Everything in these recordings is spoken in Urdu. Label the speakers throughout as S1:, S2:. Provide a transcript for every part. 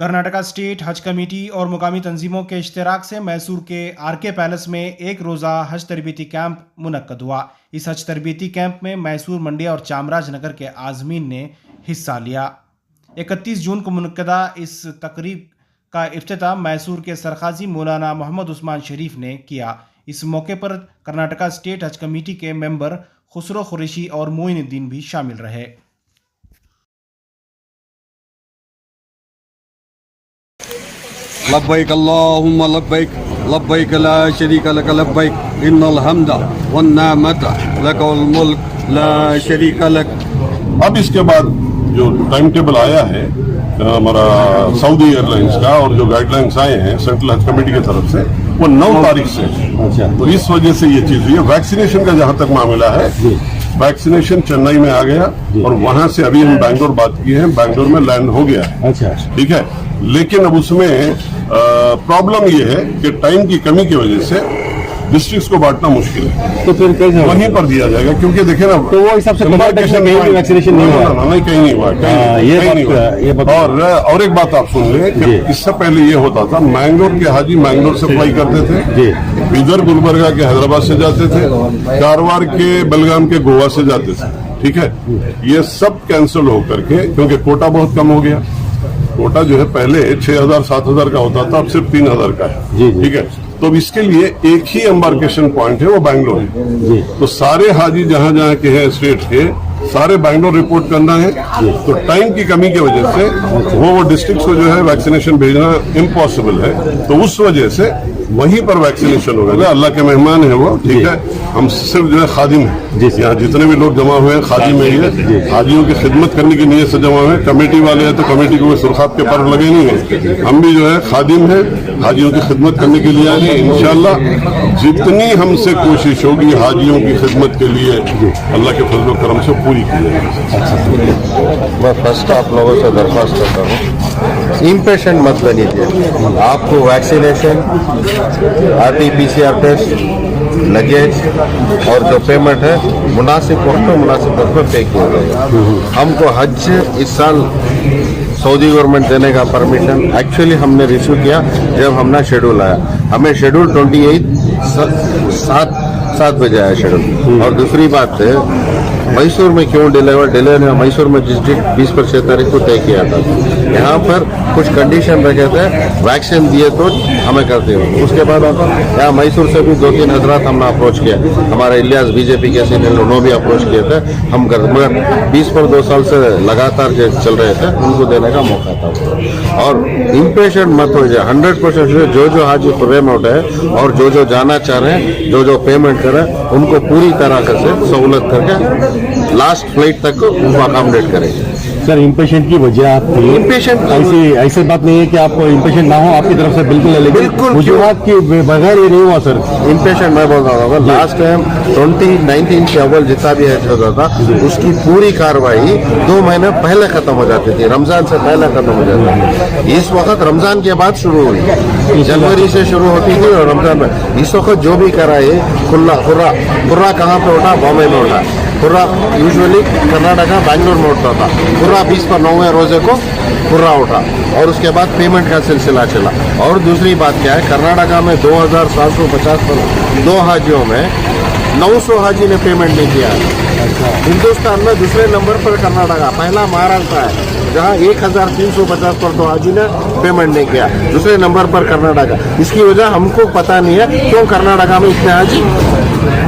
S1: کرناٹکا اسٹیٹ حج کمیٹی اور مقامی تنظیموں کے اشتراک سے میسور کے آر کے پیلس میں ایک روزہ حج تربیتی کیمپ منعقد ہوا۔ اس حج تربیتی کیمپ میں میسور، منڈیا اور چامراج نگر کے عازمین نے حصہ لیا۔ 31 جون کو منعقدہ اس تقریب کا افتتاح میسور کے سرقاضی مولانا محمد عثمان شریف نے کیا۔ اس موقع پر کرناٹکا اسٹیٹ حج کمیٹی کے ممبر خسرو قریشی اور معین الدین بھی شامل رہے۔
S2: لبیک اللہم لبیک لبیک لا شریک لک لبیک ان الحمد والنعمت لک والملک لا شریک لک۔
S3: اب اس کے بعد جو ٹائم ٹیبل آیا ہے ہمارا سعودی ایئر لائنس کا اور جو گائیڈ لائنس آئے ہیں سینٹرل حج کمیٹی کی طرف سے وہ 9 تاریخ سے ہے، تو اس وجہ سے یہ چیز ہوئی ہے۔ ویکسینیشن کا جہاں تک معاملہ ہے، ویکسینیشن چنئی میں آ گیا اور وہاں سے ابھی ہم بنگلور بات کیے ہیں، بنگلور میں لینڈ ہو گیا ہے، ٹھیک ہے۔ لیکن اب اس میں پرابلم یہ ہے کہ ٹائم کی کمی کی وجہ سے ڈسٹرکٹس کو بانٹنا مشکل ہے،
S2: تو پھر کیسے
S3: وہیں پر دیا جائے گا کیونکہ دیکھیں نا
S2: تو وہ حساب سے ویکسینیشن نہیں ہوا؟
S3: نہیں، کہیں نہیں ہوا، کہیں نہیں ہوا۔ اور ایک بات آپ سن لیں کہ اس سے پہلے یہ ہوتا تھا، مینگلور کے حاجی مینگلور سے فلائی کرتے تھے، ادھر گلبرگہ کے حیدرآباد سے جاتے تھے، کارواڑ کے بلگام کے گوا سے جاتے تھے، ٹھیک ہے۔ یہ سب کینسل ہو کر کے کیونکہ کوٹا بہت کم ہو گیا، کوٹا جو ہے پہلے 6,000-7,000 کا ہوتا تھا، اب صرف 3,000 کا ہے، ٹھیک ہے۔ تو اب اس کے لیے ایک ہی امبارکیشن پوائنٹ ہے، وہ بنگلور ہے، تو سارے حاجی جہاں جہاں کے ہیں اسٹیٹ کے سارے بنگلور رپورٹ کرنا ہے، تو ٹائم کی کمی کی وجہ سے وہ ڈسٹرکٹس کو جو ہے ویکسینیشن بھیجنا امپاسبل ہے، تو اس وجہ سے وہیں پر ویکسینیشن ہوگا۔ اللہ کے مہمان ہیں وہ، ٹھیک ہے، ہم صرف جو ہے خادم ہیں، یہاں جتنے بھی لوگ جمع ہوئے ہیں خادم ہیں، یہ حاجیوں کی خدمت کرنے کی نیت سے جمع ہوئے ہیں۔ کمیٹی والے ہیں تو کمیٹی کو سرخاب کے پر لگے نہیں ہیں، ہم بھی جو ہے خادم ہیں، حاجیوں کی خدمت کرنے کے لیے آئے ہیں۔ انشاءاللہ جتنی ہم سے کوشش ہوگی حاجیوں کی خدمت کے لیے اللہ کے فضل و کرم سے پوری کی جائے گی۔
S4: میں فرسٹ آپ لوگوں سے درخواست کرتا ہوں، امپیشنٹ مت بنیے۔ آپ کو ویکسینیشن، RT-PCR ٹیسٹ، لگیج اور جو پیمنٹ ہے مناسب وقت پہ پے کیا جائے گا۔ ہم کو حج اس سال سعودی گورنمنٹ دینے کا پرمیشن ایکچولی ہم نے ریسیو کیا جب ہم نے شیڈول آیا، ہمیں شیڈول 28 7 بجے آیا شیڈول۔ اور دوسری بات ہے میسور میں کیوں ڈیلے نے میسور میں جس ڈیٹ 20 پر 6 تاریخ کو طے کیا تھا، یہاں پر کچھ کنڈیشن رکھے تھے، ویکسین دیے تو ہمیں کرتے ہو۔ اس کے بعد یہاں میسور سے بھی 2-3 حضرات ہم نے اپروچ کیا، ہمارے الیاس BJP کے سینئر انہوں بھی اپروچ کیے تھے، ہم کرتے مگر 20 پر 2 سال سے لگاتار چل رہے تھے، ان کو دینے کا موقع تھا۔ اور امپیشنٹ مت ہو جائے، 100% جو حاجی خرے میں اٹھے اور جو جانا چاہ رہے ہیں، جو پیمنٹ کریں، ان کو پوری طرح سے سہولت کر کے لاسٹ فلائٹ تک ان کو اکاموڈیٹ کریں گے۔
S2: سر امپیشنٹ کی وجہ آپ کی
S4: امپیشنٹ
S2: ایسی بات نہیں ہے کہ آپ کو امپیشنٹ نہ ہو آپ کی طرف سے، بالکل ہے، لیکن وجوہات کی بغیر یہ نہیں ہوا سر
S4: امپیشنٹ۔ میں بول رہا ہوں لاسٹ ٹائم 2019 کے اول جتنا بھی حج ہوتا تھا اس کی پوری کاروائی 2 مہینے پہلے ختم ہو جاتی تھی، رمضان سے پہلے ختم ہو جاتی تھی۔ اس وقت رمضان کے بعد شروع ہوئی، جنوری سے شروع ہوتی تھی اور رمضان میں اس وقت جو بھی کرائے خرا کہاں پہ اٹھا؟ بامبے میں اٹھا۔ خرا یوزولی کرناٹکا بنگلور میں اٹھتا تھا، خرا 20 پر 9ویں روزے کو خرا اٹھا اور اس کے بعد پیمنٹ کا سلسلہ چلا۔ اور دوسری بات کیا ہے، کرناٹکا میں 2,750 پر 2 حاجیوں میں 900 حاجی نے پیمنٹ نہیں کیا ہے۔ ہندوستان میں دوسرے نمبر پر کرناٹکا، پہلا مہاراشٹر ہے جہاں 1,350 پر 2 حاجی نے پیمنٹ نہیں کیا، دوسرے نمبر پر کرناٹکا۔ اس کی وجہ ہم کو پتہ نہیں ہے کیوں کرناٹکا میں اتنے حاجی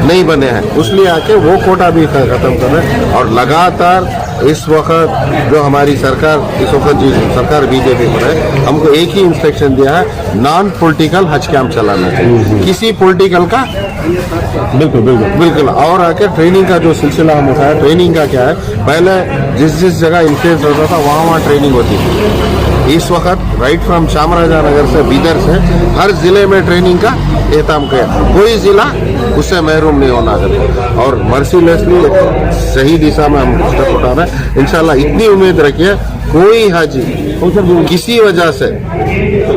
S4: نہیں بنے ہیں، اس لیے آ کے وہ کوٹا بھی ختم کر رہے ہیں۔ اور لگاتار اس وقت جو ہماری سرکار اس وقت سرکار BJP پر ہے، ہم کو ایک ہی انسٹرکشن دیا ہے، نان پولیٹیکل حج کیمپ چلانا چاہیے، کسی پولیٹیکل کا بالکل۔ اور آ کے ٹریننگ کا جو سلسلہ ہم اٹھایا، ٹریننگ کا کیا ہے، پہلے جس جگہ انفلوئنس ہوتا تھا وہاں ٹریننگ ہوتی تھی، اس وقت رائٹ فرام چامراجا نگر سے بیدر سے ہر ضلع میں ٹریننگ کا اہتمام کیا، کوئی ضلع اس سے محروم نہیں ہونا چاہتا۔ اور مرسیلیسلی صحیح دشا میں ہم اسٹیپ اٹھا رہے ہیں، انشاءاللہ اتنی امید رکھیے کوئی حاجی کسی وجہ سے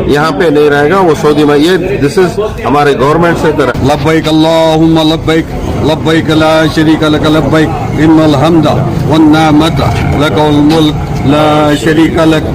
S4: یہاں پہ نہیں رہے گا، وہ سعودی میں یہ دس از ہمارے گورنمنٹ سے طرح۔
S2: لبیک اللہم لبیک لبیک لا شریک لک لبیک ان الحمد والنعمت لک والملک لا شریک لک۔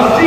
S5: 80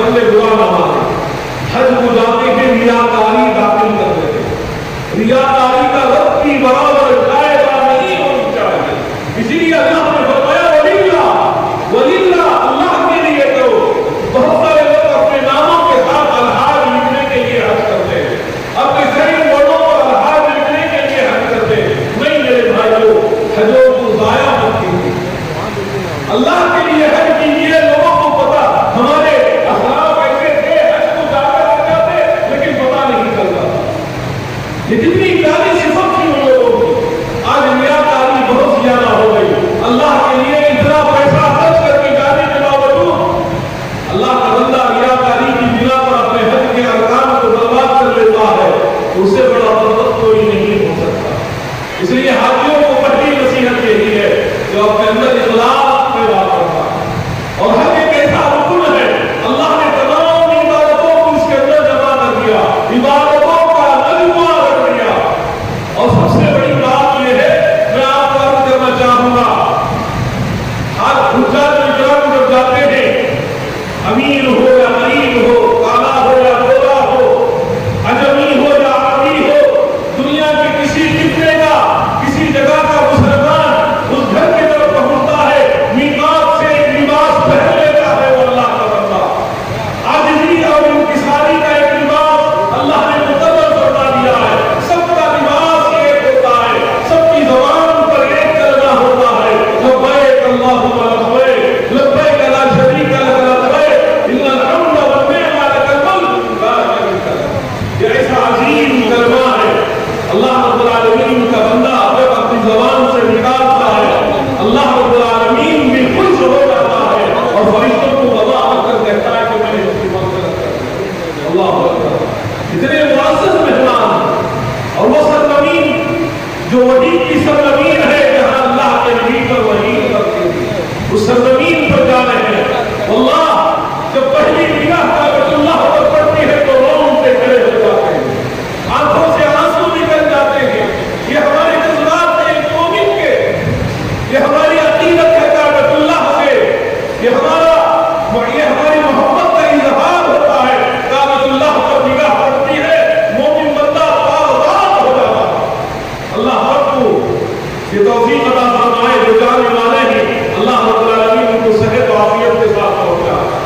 S5: بندے برا نہ مانے. حج کو جاتے ہیں ریاکاری داخل کر دیتے ہیں. ریاکاری کا رب کی برابر جائزہ نہیں ہونی چاہیے. اسی لیے اللہ نے فرمایا ولیلہ اللہ کے لیے کرو. بہت سارے لوگ اپنے ناموں کے ساتھ الحاج لکھنے کے لیے حج کرتے ہیں, اپنے صحیح ورڈوں پر الحاج لکھنے کے لیے حج کرتے ہیں. نہیں میرے بھائیوں, حجوں کو ضائع مت کیجیے. اللہ کے لیے حج کیجیے. لوگوں کو پتا ہمارے اخلاق ایسے تھے, حج کو جا کر جاتے لیکن پتا نہیں چلتا. یہ کتنی پیاری صفت تھی ان لوگوں کی. آج ریاکاری بہت زیادہ ہو گئی. اللہ کے لیے اتنا پیسہ خرچ کر کے جانے کے باوجود اللہ کا بندہ ریاکاری کی بنا پر اپنے حج کے ارکان کو برباد کر لیتا ہے. اس سے بڑا برکت کوئی نہیں ہو سکتا. اس لیے حاجیوں کو بڑی نصیحت یہی ہے جو اپنے اندر اخلاص پیدا کرتا ہے. اور حج ایک ایسا رکن ہے, اللہ نے تمام عبادتوں کو اس کے اندر جمع کر دیا, عبادتوں کا مجموعہ رکھ دیا. اور سب سے بڑی بات یہ ہے, میں آپ کو عرض کرنا چاہوں گا, آج حجاج اکرام جب جاتے ہیں, امیر ہو یا غریب ہو, کالا ہو یا گورا ہو, اجمی ہو یا عربی ہو, دنیا کے کسی خطے کا, کسی جگہ کا مسلمان اس گھر کی طرف پہنچتا ہے, میقات سے ایک لباس پہن لیتا ہے, وہ اللہ کا بندہ. عاجزی اور انکساری کا ایک لباس اللہ نے مقرر فرما دیا ہے. سب کا لباس ایک ہوتا ہے, سب کی زبان پر ایک کلمہ ہوتا ہے, لبیک اللہم لبیک, لبیک لا شریک لک لبیک, ان الحمد والنعمۃ لک الملک لا شریک لک. یہ ایسا عظیم کلمہ ہے. اللہ رب العالمین کا بندہ جب اپنی زبان سے نکالتا ہے, اللہ رب العالمین بھی خوش ہو جاتا ہے اور فرشتوں کو وضع کر کہتا ہے کہ میں نے اس کی مغفرت کر دی. اللہ اکبر. اتنے معزز مہمان, اور وہ سرزمین جو وحی کی سرزمین ہے جہاں اللہ کے نبی پر وحی اترتی ہے, اس سرزمین پر جا رہے ہیں. اللہ جب پہلی نگاہ کعبۃ اللہ پر پڑتی ہے تو رونگٹے کھڑے ہو جاتے ہیں, آنکھوں سے آنسو نکل جاتے ہیں. یہ ہمارے جذبات ہیں ایک مومن کے, یہ ہماری عقیدت ہے کعبۃ اللہ سے, یہ ہماری محبت کا اظہار ہوتا ہے. کعبۃ اللہ پر نگاہ پڑتی ہے, مومن بندہ آزاد ہو جاتا ہے. اللہ آپ کو یہ توفیق عطا فرمائے جو جانے والے ہیں, اللہ رب العالمین ان کو صحت و عافیت کے ساتھ پہنچائے.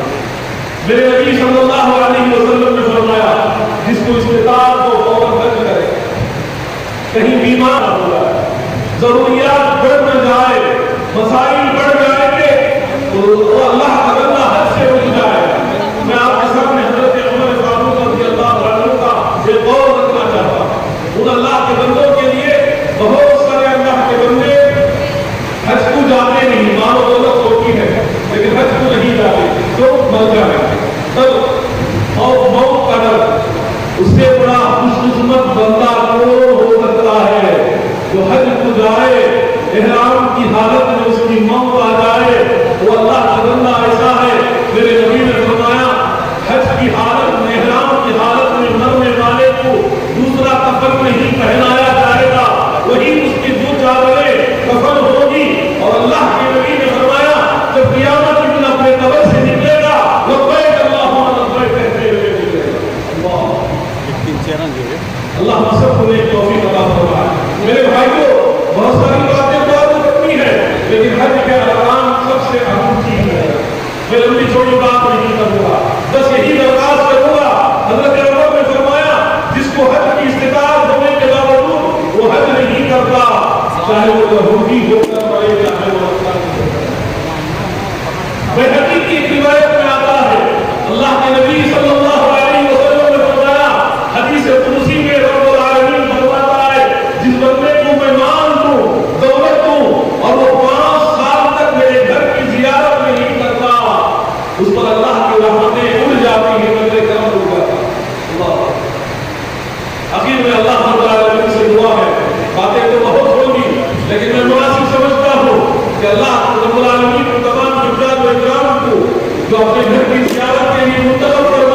S5: میرے نبی صلی اللہ علیہ وسلم نے فرمایا, جس کو استطاعت ہو فوراً حج کرے. کہیں بیمار ہو جائے, ضروریات بڑھ نہ جائے, مسائل بڑھ جائے کہ وہ اللہ کا بندہ حج سے رک جائے. میں آپ کے سامنے حضرت عمر فاروق رضی اللہ عنہ کا یہ قول رکھنا چاہتا ہوں. ان اللہ کے بندوں کے لیے بہت سارے اللہ کے بندے حج کو جاتے نہیں, مال و دولت ہوتی ہے لیکن حج کو نہیں جاتے, تو مر جائے. تب موت کا ڈر, اس سے بڑا خوش قسمت بندہ کون ہو سکتا ہے جو حج کو جائے, احرام کی حالت میں اس کی موت آ جائے. وہ اللہ کا بندہ ایسا ہے, میرے نبی نے فرمایا حج کی حالت میں, احرام کی حالت میں مرنے والے کو دوسرا کفن نہیں پہنایا جائے گا, وہی اس کی دو چادریں کفن ہوگی. اور اللہ کے نبی نے فرمایا جب قیامت کے دن اپنے قبر سے نکلے گا, لبیک اللہم لبیک کہتے ہوئے نکلے گا. اللہ ہم سب کو ایک توفیق عطا فرمائے. میرے بھائیوں, بہت ساری باتیں تو کرنی ہے لیکن حج کے ارکان سب سے اہم چیز ہے. میں لمبی چھوٹی بات نہیں کروں گا, بس یہی درخواست کروں گا. حضرت عمر نے فرمایا جس کو حج کی استطاعت ہونے کے باوجود وہ حج نہیں کرتا, چاہے وہ یہودی ہو کر پڑے چاہے وہ بہتی کی روایت میں آتا ہے, اللہ کے نبی صلی اللہ علیہ وسلم نے فرمایا, حدیث قدسی میں رب العالمین فرماتا ہے جس بندے کو میں مال دوں, دولت دوں, اور وہ 5 سال تک میرے گھر کی زیارت نہیں کرتا, اس پر اللہ کی رحمتیں اڑ جاتی ہیں, میرے کرم اڑ جاتا. آخر میں اللہ رب العالمین سے دعا ہے, باتیں تو بہت ہوگی لیکن میں مناسب سمجھتا ہوں کہ اللہ رب العالمین کو تمام حجاج و اکرام کو جو اپنے گھر کی زیارت کے لیے منتخب فرما